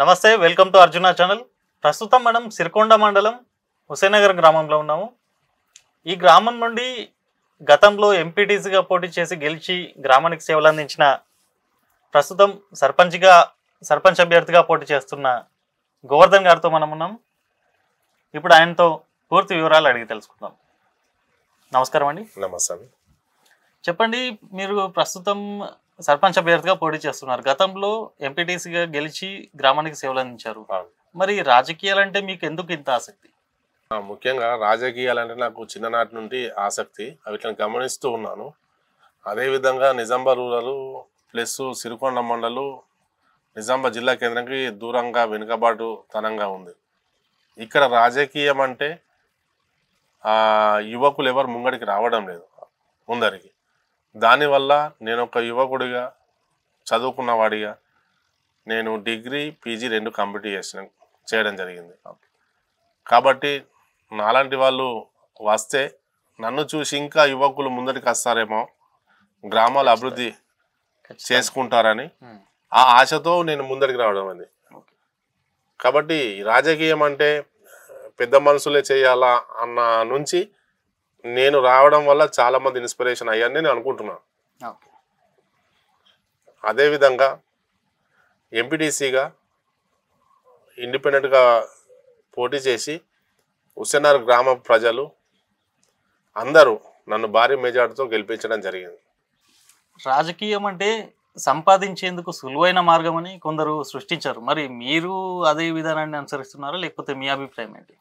నమస్తే, welcome to Arjuna channel. ప్రస్తుతం మనం సిరికొండ మండలం హుసేనగర్ గ్రామంలో ఉన్నాము. ఈ గ్రామం నుండి గతంలో ఎంపీటీసీగా పోటీ చేసి గెలిచి గ్రామానికి సేవలు అందించిన ప్రస్తుతం సర్పంచ్ అభ్యర్థిగా పోటీ చేస్తున్న గోవర్ధన్ గారితో మనం ఉన్నాం. ఇప్పుడు ఆయనతో పూర్తి వివరాలు అడిగి తెలుసుకుందాం. నమస్కారం అండి. నమస్తే. చెప్పండి, మీరు ప్రస్తుతం సర్పంచ్ అభ్యర్థిగా పోటీ చేస్తున్నారు. గతంలో ఎంపీటీసీగా గెలిచి గ్రామానికి సేవలు అందించారు. మరి రాజకీయాలంటే మీకు ఎందుకు ఇంత ఆసక్తి? ముఖ్యంగా రాజకీయాలంటే నాకు చిన్ననాటి నుండి ఆసక్తి, వీటిని గమనిస్తూ ఉన్నాను. అదేవిధంగా నిజామాబాద్ రూరల్ ప్లస్ సిరికొండ మండలు నిజామాబాద్ జిల్లా కేంద్రానికి దూరంగా వెనుకబాటుతనంగా ఉంది. ఇక్కడ రాజకీయం అంటే యువకులు ఎవరు ముంగడికి రావడం లేదు ముందరికి. దానివల్ల నేను ఒక యువకుడిగా చదువుకున్నవాడిగా నేను డిగ్రీ పీజీ 2 కంప్లీట్ చేయడం జరిగింది. కాబట్టి నాలాంటి వాళ్ళు వస్తే నన్ను చూసి ఇంకా యువకులు ముందరికి వస్తారేమో, గ్రామాల అభివృద్ధి చేసుకుంటారని ఆ ఆశతో నేను ముందరికి రావడం అది. కాబట్టి రాజకీయం అంటే పెద్ద మనుషులే చేయాలా అన్న నుంచి నేను రావడం వల్ల చాలామంది ఇన్స్పిరేషన్ అయ్యాన్ని నేను అనుకుంటున్నాను. అదేవిధంగా ఎంపీటీసీగా ఇండిపెండెంట్గా పోటీ చేసి హుసేనగర్ గ్రామ ప్రజలు అందరూ నన్ను భారీ మెజార్టీతో గెలిపించడం జరిగింది. రాజకీయం అంటే సంపాదించేందుకు సులువైన మార్గం అని కొందరు సృష్టించారు. మరి మీరు అదే విధానాన్ని అనుసరిస్తున్నారా, లేకపోతే మీ అభిప్రాయం ఏంటి?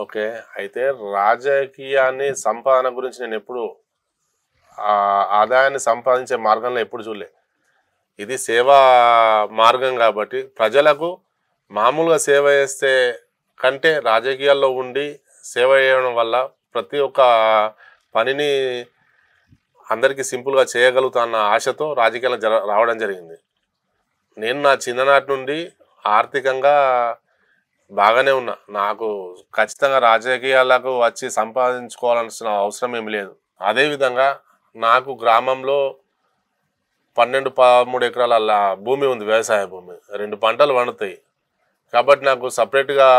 ఓకే, అయితే రాజకీయాన్ని సంపాదన గురించి నేను ఎప్పుడు ఆదాయాన్ని సంపాదించే మార్గంలో ఎప్పుడు చూడలే. ఇది సేవా మార్గం కాబట్టి ప్రజలకు మామూలుగా సేవ చేస్తే కంటే రాజకీయాల్లో ఉండి సేవ చేయడం వల్ల ప్రతి ఒక్క పనిని అందరికీ సింపుల్గా చేయగలుగుతాన్న ఆశతో రాజకీయాలు రావడం జరిగింది. నేను నా చిన్ననాటి నుండి ఆర్థికంగా బాగానే ఉన్నా. నాకు ఖచ్చితంగా రాజకీయాలకు వచ్చి సంపాదించుకోవాల్సిన అవసరం ఏమి లేదు. అదేవిధంగా నాకు గ్రామంలో 12-13 ఎకరాల భూమి ఉంది, వ్యవసాయ భూమి. 2 పంటలు పండుతాయి. కాబట్టి నాకు సపరేట్గా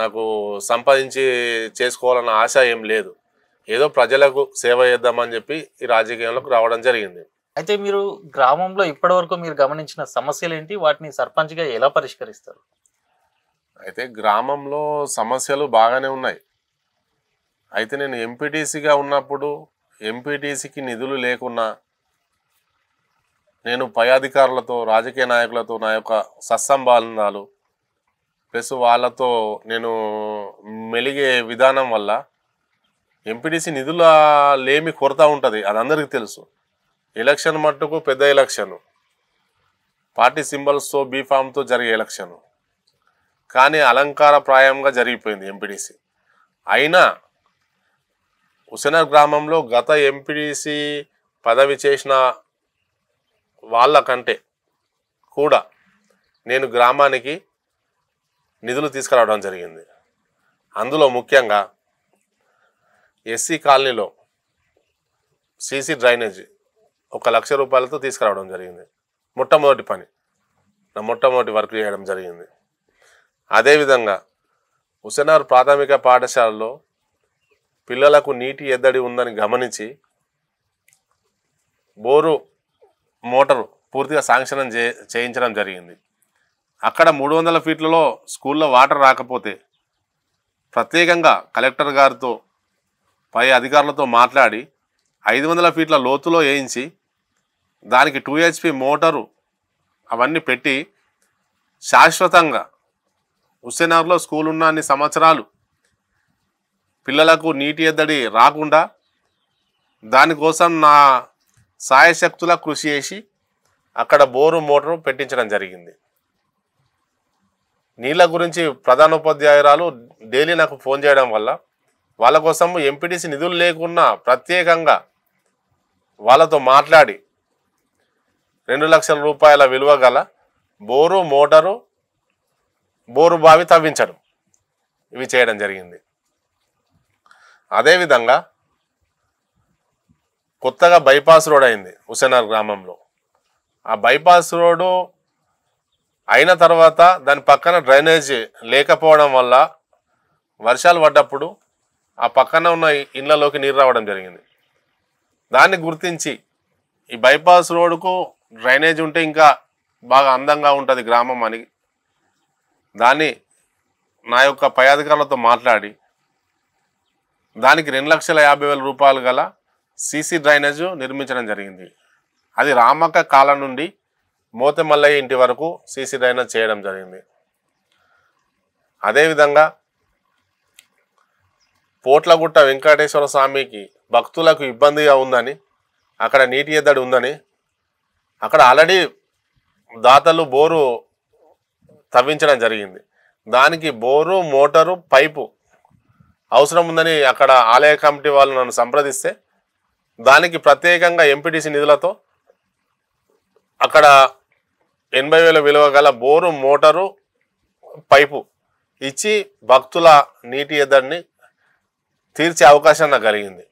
నాకు సంపాదించి చేసుకోవాలన్న ఆశ ఏం లేదు. ఏదో ప్రజలకు సేవ చేద్దామని చెప్పి ఈ రాజకీయంలోకి రావడం జరిగింది. అయితే మీరు గ్రామంలో ఇప్పటివరకు మీరు గమనించిన సమస్యలు ఏంటి, వాటిని సర్పంచ్గా ఎలా పరిష్కరిస్తారు? అయితే గ్రామంలో సమస్యలు బాగానే ఉన్నాయి. అయితే నేను ఎంపీటీసీగా ఉన్నప్పుడు ఎంపీటీసీకి నిధులు లేకున్నా నేను పై అధికారులతో రాజకీయ నాయకులతో నా యొక్క సత్సంబంధాలు ప్లస్ వాళ్ళతో నేను మెలిగే విధానం వల్ల ఎంపీటీసీ నిధుల లేమి కొరత ఉంటుంది, అది అందరికీ తెలుసు. ఎలక్షన్ మట్టుకు పెద్ద ఎలక్షన్, పార్టీ సింబల్స్తో బీఫామ్తో జరిగే ఎలక్షన్, కానీ అలంకారప్రాయంగా జరిగిపోయింది ఎంపీటీసీ. అయినా హుసేనగర్ గ్రామంలో గత ఎంపీటీసీ పదవి చేసిన వాళ్ళకంటే కూడా నేను గ్రామానికి నిధులు తీసుకురావడం జరిగింది. అందులో ముఖ్యంగా ఎస్సీ కాలనీలో సీసీ డ్రైనేజీ 1 లక్ష రూపాయలతో తీసుకురావడం జరిగింది. మొట్టమొదటి పని, నా మొట్టమొదటి వర్క్ చేయడం జరిగింది. అదేవిధంగా హుసేనగర్ ప్రాథమిక పాఠశాలలో పిల్లలకు నీటి ఎద్దడి ఉందని గమనించి బోరు మోటారు పూర్తిగా శాంక్షన్ చేయించడం జరిగింది. అక్కడ 300 ఫీట్లలో స్కూల్లో వాటర్ రాకపోతే ప్రత్యేకంగా కలెక్టర్ గారితో పై అధికారులతో మాట్లాడి 500 ఫీట్ల లోతులో వేయించి దానికి 2 HP మోటారు అవన్నీ పెట్టి శాశ్వతంగా హుసేనగర్లో స్కూల్ ఉన్న అన్ని సంవత్సరాలు పిల్లలకు నీటి ఎద్దడి రాకుండా దానికోసం నా సాయశక్తులా కృషి చేసి అక్కడ బోరు మోటారు పెట్టించడం జరిగింది. నీళ్ళ గురించి ప్రధానోపాధ్యాయురాలు డైలీ నాకు ఫోన్ చేయడం వల్ల వాళ్ళ కోసం ఎంపీటీసీ నిధులు లేకున్నా ప్రత్యేకంగా వాళ్ళతో మాట్లాడి 2 లక్షల రూపాయల విలువ గల బోరు మోటారు, బోరు బావి తవ్వించడం, ఇవి చేయడం జరిగింది. అదేవిధంగా కొత్తగా బైపాస్ రోడ్ అయింది హుసేనగర్ గ్రామంలో. ఆ బైపాస్ రోడ్డు అయిన తర్వాత దాని పక్కన డ్రైనేజ్ లేకపోవడం వల్ల వర్షాలు పడ్డప్పుడు ఆ పక్కన ఉన్న ఇళ్లలోకి నీరు రావడం జరిగింది. దాన్ని గుర్తించి ఈ బైపాస్ రోడ్డుకు డ్రైనేజ్ ఉంటే ఇంకా బాగా అందంగా ఉంటుంది గ్రామం అని దాన్ని నా యొక్క పై అధికారులతో మాట్లాడి దానికి 2,50,000 రూపాయలు గల సీసీ డ్రైనేజ్ నిర్మించడం జరిగింది. అది రామక్క కాలం నుండి మోతెమల్లయ్య ఇంటి వరకు సీసీ డ్రైనేజ్ చేయడం జరిగింది. అదేవిధంగా పోట్లగుట్ట వెంకటేశ్వర స్వామికి భక్తులకు ఇబ్బందిగా ఉందని, అక్కడ నీటి ఎద్దడి ఉందని, అక్కడ ఆల్రెడీ దాతలు బోరు తవ్వించడం జరిగింది. దానికి బోరు, మోటారు, పైపు అవసరం ఉందని అక్కడ ఆలయ కమిటీ వాళ్ళు నన్ను సంప్రదిస్తే దానికి ప్రత్యేకంగా ఎంపీటీసీ నిధులతో అక్కడ 80,000 విలువ గల బోరు, మోటారు, పైపు ఇచ్చి భక్తుల నీటి ఎద్దడిని తీర్చే అవకాశం నాకు కలిగింది.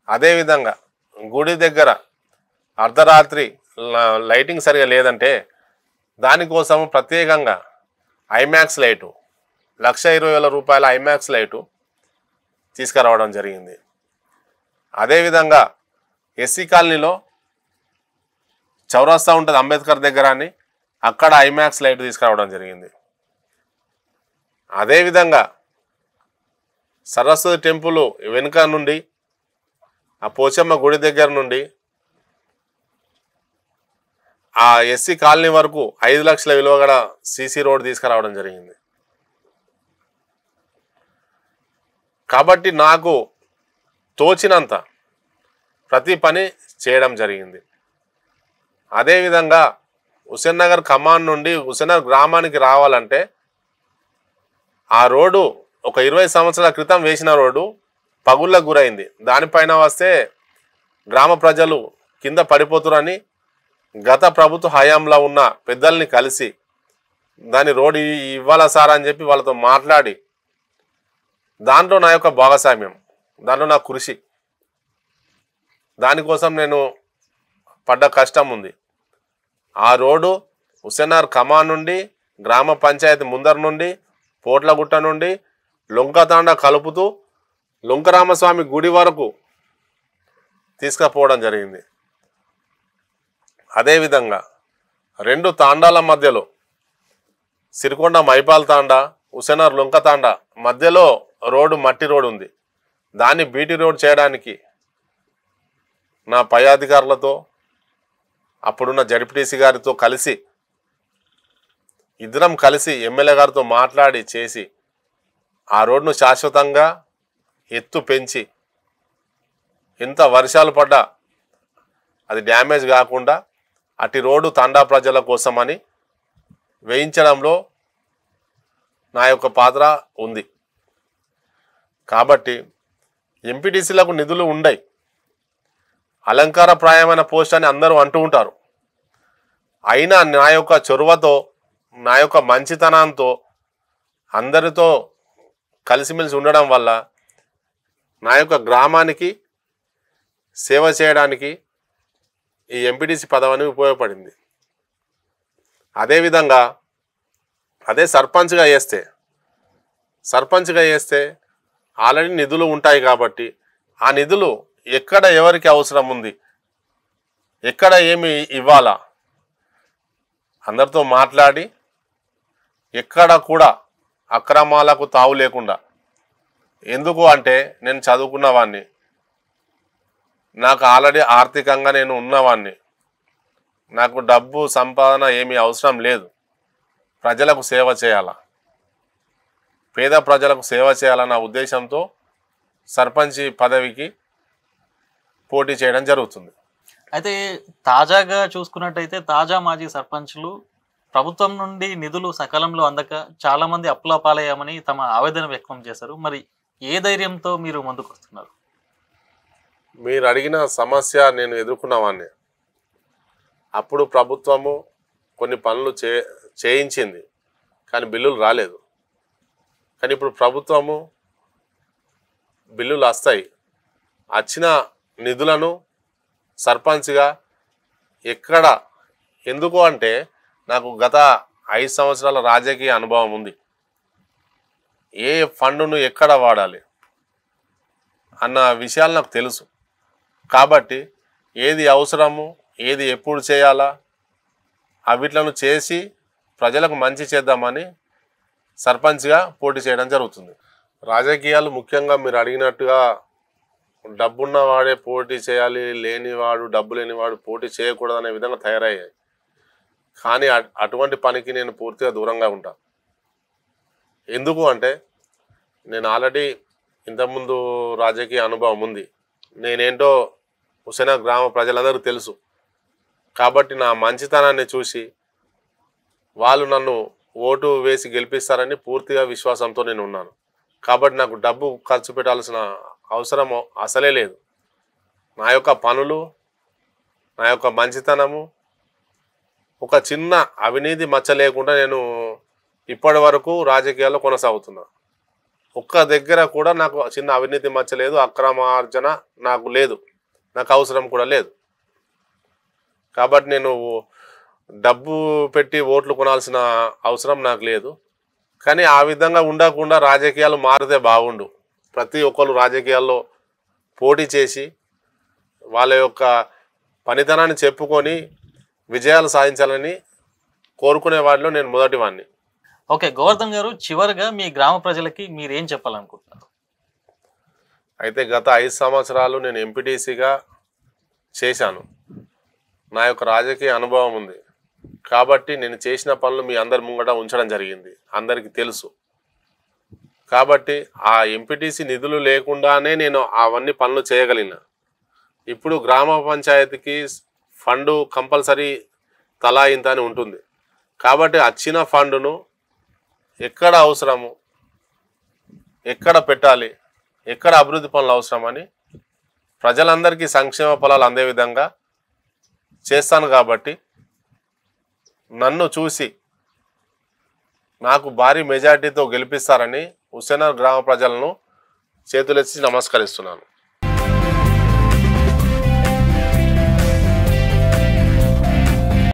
అదేవిధంగా గుడి దగ్గర అర్ధరాత్రి లైటింగ్ సరిగా లేదంటే దానికోసం ప్రత్యేకంగా ఐమాక్స్ లైటు 1,20,000 రూపాయల ఐమాక్స్ లైటు తీసుకురావడం జరిగింది. అదేవిధంగా ఎస్సీ కాలనీలో చౌరస్తా ఉంటుంది అంబేద్కర్ దగ్గర అని, అక్కడ ఐమాక్స్ లైట్ తీసుకురావడం జరిగింది. అదేవిధంగా సరస్వతి టెంపుల్ వెనుక నుండి ఆ పోచమ్మ గుడి దగ్గర నుండి ఆ ఎస్సీ కాలనీ వరకు 5 లక్షల విలువ గల సీసీ రోడ్ తీసుకురావడం జరిగింది. కాబట్టి నాకు తోచినంత ప్రతి పని చేయడం జరిగింది. అదేవిధంగా హుస్సేన్ నగర్ కమాన్ నుండి హుస్సేన్ నగర్ గ్రామానికి రావాలంటే ఆ రోడ్డు ఒక 20 సంవత్సరాల క్రితం వేసిన రోడ్డు పగుళ్ళకు గురైంది. దానిపైన వస్తే గ్రామ ప్రజలు కింద పడిపోతురని గత ప్రభుత్వ హయాంలో ఉన్న పెద్దల్ని కలిసి దాని రోడ్డు ఇవ్వాలా సార్ అని చెప్పి వాళ్ళతో మాట్లాడి దాంట్లో నా యొక్క భాగస్వామ్యం, దాంట్లో నా కృషి, దానికోసం నేను పడ్డ కష్టం ఉంది. ఆ రోడ్డు హుస్సేన్ నగర్ కమాన్ నుండి గ్రామ పంచాయతీ ముందర నుండి పోట్లగుట్ట నుండి లొంకతాండ కలుపుతూ లొంకరామస్వామి గుడి వరకు తీసుకుపోవడం జరిగింది. అదేవిధంగా 2 తాండాల మధ్యలో సిరికొండ మైపాల్ తాండా, హుస్సేన్ నగర్ లొంకతాండ మధ్యలో రోడ్డు మట్టి రోడ్డు ఉంది. దాన్ని బీటీ రోడ్ చేయడానికి నా పై అధికారులతో అప్పుడున్న జడ్పీటీసీ గారితో కలిసి ఇద్దరం కలిసి ఎమ్మెల్యే గారితో మాట్లాడి చేసి ఆ రోడ్డును శాశ్వతంగా ఎత్తు పెంచి ఎంత వర్షాలు పడ్డా అది డ్యామేజ్ కాకుండా అటు రోడ్డు తండా ప్రజల కోసమని వేయించడంలో నా యొక్క పాత్ర ఉంది. కాబట్టి ఎంపీటీసీలకు నిధులు ఉండయి, అలంకారప్రాయమైన పోస్ట్ అని అందరూ అంటూ ఉంటారు. అయినా నా యొక్క చొరవతో, నా యొక్క మంచితనంతో, అందరితో కలిసిమెలిసి ఉండడం వల్ల నా యొక్క గ్రామానికి సేవ చేయడానికి ఈ ఎంపీటీసీ పదవి ఉపయోగపడింది. అదేవిధంగా అదే సర్పంచ్గా చేస్తే ఆల్రెడీ నిధులు ఉంటాయి కాబట్టి ఆ నిధులు ఎక్కడ ఎవరికి అవసరం ఉంది, ఎక్కడ ఏమి ఇవ్వాలా అందరితో మాట్లాడి ఎక్కడ కూడా అక్రమాలకు తావు లేకుండా. ఎందుకు అంటే నేను చదువుకున్న వాడిని, నాకు ఆల్రెడీ ఆర్థికంగా నేను ఉన్నవాడిని, నాకు డబ్బు సంపాదన ఏమీ అవసరం లేదు. ప్రజలకు సేవ చేయాలా, పేద ప్రజలకు సేవ చేయాలన్న ఉద్దేశంతో సర్పంచ్ పదవికి పోటీ చేయడం జరుగుతుంది. అయితే తాజాగా చూసుకున్నట్టయితే తాజా మాజీ సర్పంచ్లు ప్రభుత్వం నుండి నిధులు సకాలంలో అందక చాలా మంది అప్పుల పాలయ్యామని తమ ఆవేదన వ్యక్తం చేశారు. మరి ఏ ధైర్యంతో మీరు ముందుకు వస్తున్నారు? మీరు అడిగిన సమస్య నేను ఎదుర్కొన్నవాడిని. అప్పుడు ప్రభుత్వము కొన్ని పనులు చేయించింది కానీ బిల్లులు రాలేదు. కానీ ఇప్పుడు ప్రభుత్వము బిల్లులు వస్తాయి. వచ్చిన నిధులను సర్పంచ్గా ఎందుకు అంటే నాకు గత 5 సంవత్సరాల రాజకీయ అనుభవం ఉంది. ఏ ఫండును ఎక్కడ వాడాలి అన్న విషయాలు నాకు తెలుసు. కాబట్టి ఏది అవసరము, ఏది ఎప్పుడు చేయాలా అవిట్లను చేసి ప్రజలకు మంచి చేద్దామని సర్పంచ్గా పోటీ చేయడం జరుగుతుంది. రాజకీయాలు ముఖ్యంగా మీరు అడిగినట్టుగా డబ్బున్న వాడే పోటీ చేయాలి, లేనివాడు డబ్బు లేనివాడు పోటీ చేయకూడదు అనే విధంగా తయారయ్యాయి. కానీ అటువంటి పనికి నేను పూర్తిగా దూరంగా ఉంటా. ఎందుకు అంటే నేను ఆల్రెడీ ఇంతకుముందు రాజకీయ అనుభవం ఉంది. నేనేంటో హుసేనగర్ గ్రామ ప్రజలందరికీ తెలుసు. కాబట్టి నా మంచితనాన్ని చూసి వాళ్ళు నన్ను ఓటు వేసి గెలిపిస్తారని పూర్తిగా విశ్వాసంతో నేను ఉన్నాను. కాబట్టి నాకు డబ్బు ఖర్చు పెట్టాల్సిన అవసరం అసలే లేదు. నా యొక్క పనులు, నా యొక్క మంచితనము, ఒక చిన్న అవినీతి మచ్చ లేకుండా నేను ఇప్పటి వరకు రాజకీయాల్లో కొనసాగుతున్నా. ఒక్క దగ్గర కూడా నాకు చిన్న అవినీతి మచ్చ లేదు, అక్రమార్జన నాకు లేదు, నాకు అవసరం కూడా లేదు. కాబట్టి నేను డబ్బు పెట్టి ఓట్లు కొనాల్సిన అవసరం నాకు లేదు. కానీ ఆ విధంగా ఉండకుండా రాజకీయాలు మారితే బాగుండు. ప్రతి ఒక్కరు రాజకీయాల్లో పోటీ చేసి వాళ్ళ యొక్క పనితనాన్ని చెప్పుకొని విజయాలు సాధించాలని కోరుకునే వాటిలో నేను మొదటి వాడిని. ఓకే గోవర్ధన్ గారు, చివరిగా మీ గ్రామ ప్రజలకి మీరు ఏం చెప్పాలనుకుంటున్నారు? అయితే గత 5 సంవత్సరాలు నేను ఎంపీటీసీగా చేశాను. నా యొక్క రాజకీయ అనుభవం ఉంది. కాబట్టి నేను చేసిన పనులు మీ అందరి ముంగట ఉంచడం జరిగింది, అందరికీ తెలుసు. కాబట్టి ఆ ఎంపీటీసీ నిధులు లేకుండానే నేను అవన్నీ పనులు చేయగలిగిన. ఇప్పుడు గ్రామ పంచాయతీకి ఫండు కంపల్సరీ తలా ఇంత అని ఉంటుంది. కాబట్టి వచ్చిన ఫండును ఎక్కడ అవసరము, ఎక్కడ పెట్టాలి, ఎక్కడ అభివృద్ధి పనులు అవసరమని ప్రజలందరికీ సంక్షేమ ఫలాలు అందే విధంగా చేస్తాను. కాబట్టి నన్ను చూసి నాకు భారీ మెజార్టీతో గెలిపిస్తారని హుసేనగర్ గ్రామ ప్రజలను చేతులెత్తి నమస్కరిస్తున్నాను.